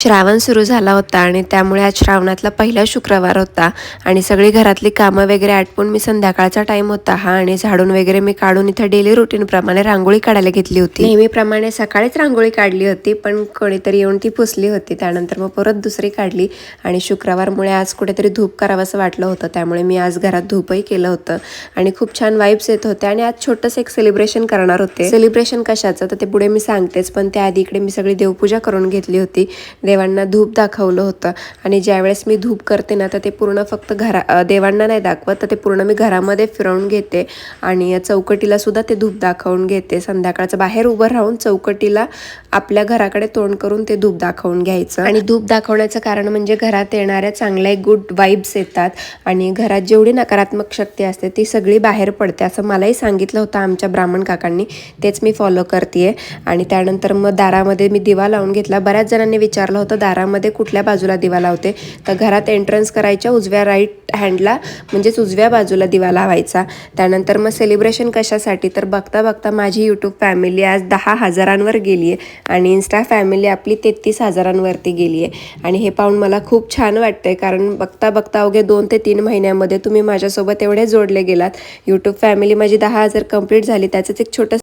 श्रावण सुरू झाला होता आणि त्यामुळे आज श्रावणातला पहिला शुक्रवार होता आणि सगळी घरातली कामं वगैरे आटपून मी संध्याकाळचा टाइम होता हा आणि झाडून वगैरे मी काढून इथं डेली रुटीन प्रमाणे रांगोळी काढायला घेतली होती। नेहमीप्रमाणे सकाळीच रांगोळी काढली होती पण कोणीतरी येऊन ती पुसली होती, त्यानंतर मग परत दुसरी काढली आणि शुक्रवारमुळे आज कुठेतरी धूप करावंसं वाटलं होतं, त्यामुळे मी आज घरात धूपही केलं होतं आणि खूप छान वाइब्स येत होते आणि आज छोटंसं एक सेलिब्रेशन करणार होते। सेलिब्रेशन कशाचं तर ते पुढे मी सांगतेच, पण त्याआधी इकडे मी सगळी देवपूजा करून घेतली होती। देवांना धूप दाखवलं होतं आणि ज्यावेळेस मी धूप करते ना तर ते पूर्ण फक्त देवांना नाही दाखवत, तर ते पूर्ण मी घरामध्ये फिरवून घेते आणि चौकटीला सुद्धा ते धूप दाखवून घेते। संध्याकाळचं बाहेर उभं राहून चौकटीला आपल्या घराकडे तोंड करून ते धूप दाखवून घ्यायचं आणि धूप दाखवण्याचं कारण म्हणजे घरात येणाऱ्या चांगल्या गुड वाइब्स येतात आणि घरात जेवढी नकारात्मक शक्ती असते ती सगळी बाहेर पडते असं मलाही सांगितलं होतं आमच्या ब्राह्मण काकांनी, तेच मी फॉलो करते। आणि त्यानंतर मग दारामध्ये मी दिवा लावून घेतला। बऱ्याच जणांनी विचारलं होतं दारामध्ये कुठल्या बाजूला दिवा लावते, तर घरात एंट्रन्स करायच्या उजव्या राईट हँडला म्हणजेच उजव्या बाजूला दिवा लावायचा। त्यानंतर मग सेलिब्रेशन कशासाठी तर बघता बघता माझी यूट्यूब फॅमिली आज 10,000वर गेली आहे आणि इन्स्टा फॅमिली आपली 33,000वरती गेली आहे आणि हे पाहून मला खूप छान वाटतंय, कारण बघता बघता अवघे 2 ते 3 महिन्यामध्ये तुम्ही माझ्यासोबत एवढे जोडले गेलात। यूट्यूब फॅमिली माझी 10,000 कंप्लीट झाली, त्याचंच एक छोटं